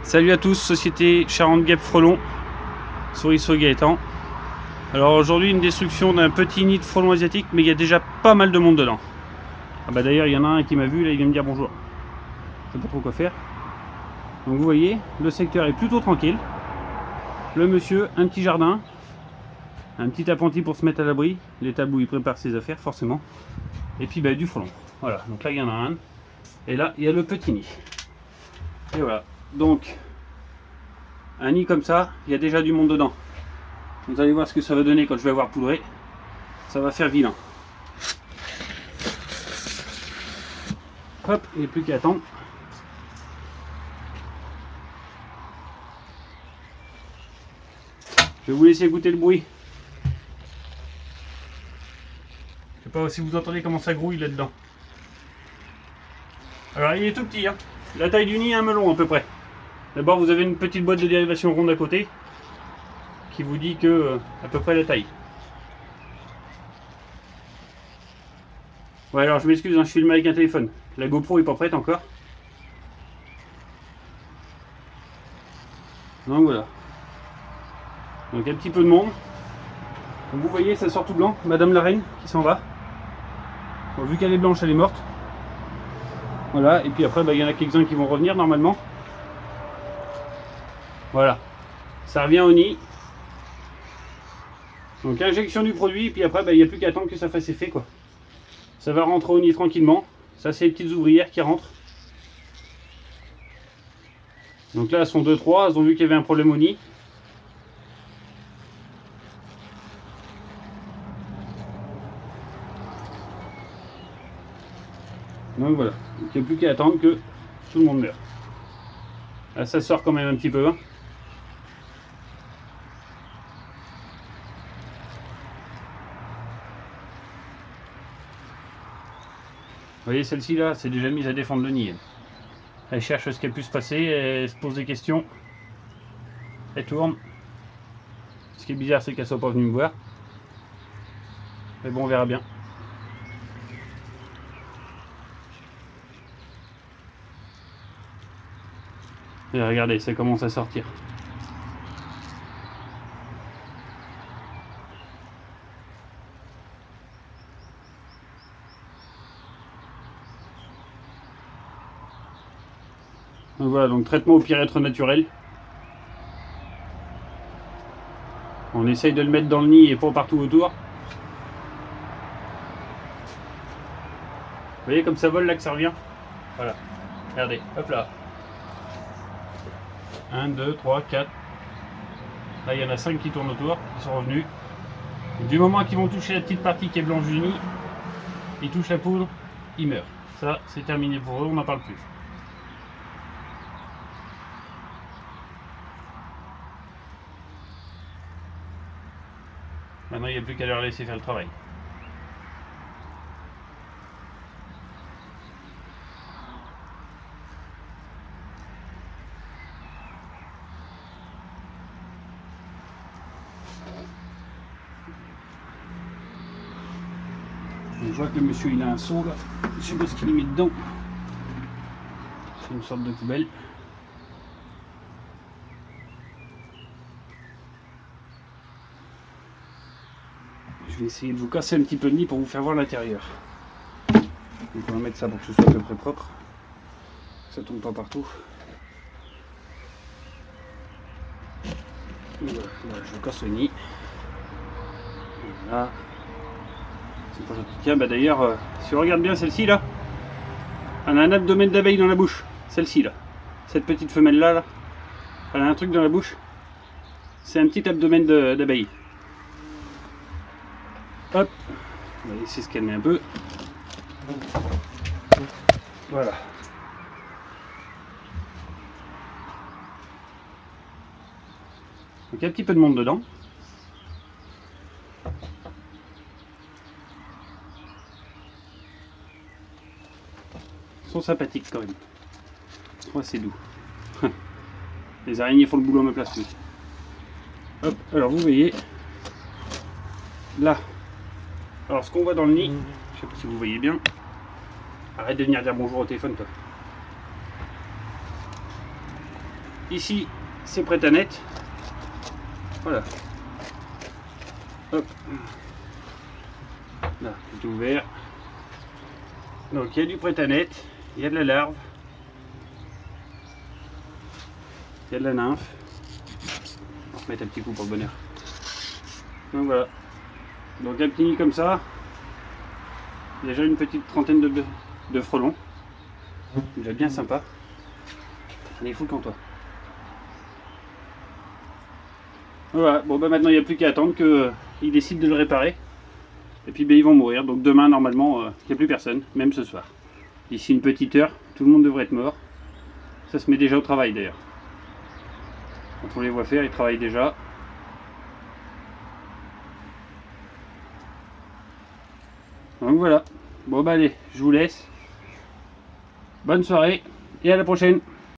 Salut à tous, société Charente-Guêpes Frelon, Souriceau Gaëtan. Alors aujourd'hui une destruction d'un petit nid de frelons asiatiques, mais il y a déjà pas mal de monde dedans. Ah bah d'ailleurs il y en a un qui m'a vu, là il vient me dire bonjour. Je sais pas trop quoi faire. Donc vous voyez, le secteur est plutôt tranquille. Le monsieur, un petit jardin, un petit appentis pour se mettre à l'abri, l'étable où il prépare ses affaires forcément. Et puis bah, du frelon. Voilà, donc là il y en a un. Et là il y a le petit nid. Et voilà, donc un nid comme ça, il y a déjà du monde dedans. Vous allez voir ce que ça va donner quand je vais avoir poudré. Ça va faire vilain. Hop, il n'y a plus qu'à attendre. Je vais vous laisser écouter le bruit. Je sais pas si vous entendez comment ça grouille là-dedans. Alors il est tout petit, hein. La taille du nid est un melon à peu près. D'abord vous avez une petite boîte de dérivation ronde à côté qui vous dit que à peu près la taille. Ouais, alors je m'excuse, hein, je filme avec un téléphone. La GoPro est pas prête encore. Donc voilà. Donc un petit peu de monde. Comme vous voyez, ça sort tout blanc. Madame la reine qui s'en va. Bon, vu qu'elle est blanche, elle est morte. Voilà, et puis après, bah, y en a quelques-uns qui vont revenir normalement. Voilà. Ça revient au nid. Donc injection du produit, et puis après, il n'y a plus qu'à attendre que ça fasse effet, quoi. Ça va rentrer au nid tranquillement. Ça, c'est les petites ouvrières qui rentrent. Donc là, elles sont 2-3. Elles ont vu qu'il y avait un problème au nid. Donc voilà. Donc il n'y a plus qu'à attendre que tout le monde meure. Là, ça sort quand même un petit peu. Hein. Vous voyez, celle-ci là, c'est déjà mise à défendre le nid. Elle cherche ce qui a pu se passer, elle se pose des questions. Elle tourne. Ce qui est bizarre, c'est qu'elle soit pas venue me voir. Mais bon, on verra bien. Et regardez, ça commence à sortir. Donc voilà, donc traitement au pyrètre naturel. On essaye de le mettre dans le nid et pas partout autour. Vous voyez comme ça vole là que ça revient. Voilà. Regardez, hop là. 1, 2, 3, 4. Là, il y en a 5 qui tournent autour, qui sont revenus. Et du moment qu'ils vont toucher la petite partie qui est blanche du nid, ils touchent la poudre, ils meurent. Ça, c'est terminé pour eux, on n'en parle plus. Maintenant, il n'y a plus qu'à leur laisser faire le travail. Je vois que le monsieur il a un seau là, je sais pas ce qu'il met dedans. C'est une sorte de poubelle. Je vais essayer de vous casser un petit peu le nid pour vous faire voir l'intérieur. Donc on va mettre ça pour que ce soit à peu près propre. Que ça tombe pas partout. Voilà, là, je casse le nid. Voilà. C'est pas gentil. Tiens, bah d'ailleurs, si on regarde bien celle-ci là, elle a un abdomen d'abeille dans la bouche. Celle-ci là. Cette petite femelle là, elle a un truc dans la bouche. C'est un petit abdomen d'abeille. Hop. On va laisser se calmer un peu. Voilà. Donc il y a un petit peu de monde dedans. Ils sont sympathiques quand même. Ouais, c'est doux. Les araignées font le boulot à ma place. Oui. Hop, alors vous voyez, là, alors ce qu'on voit dans le nid, je sais pas si vous voyez bien. Arrête de venir dire bonjour au téléphone toi. ici c'est prêt à net. Voilà. Hop. Là, tout ouvert. Donc il y a du prêt à net, il y a de la larve, il y a de la nymphe. On va remettre un petit coup pour le bonheur. Donc voilà. Donc un petit nid comme ça. Déjà une petite trentaine de frelons. Déjà bien sympa. Allez, fous quand toi. Voilà, bon bah maintenant il n'y a plus qu'à attendre qu'ils décident de le réparer. Et puis bah, ils vont mourir. Donc demain normalement il n'y a plus personne, même ce soir. D'ici une petite heure, tout le monde devrait être mort. Ça se met déjà au travail d'ailleurs. Quand on les voit faire, ils travaillent déjà. Donc voilà. Bon bah allez, je vous laisse. Bonne soirée et à la prochaine.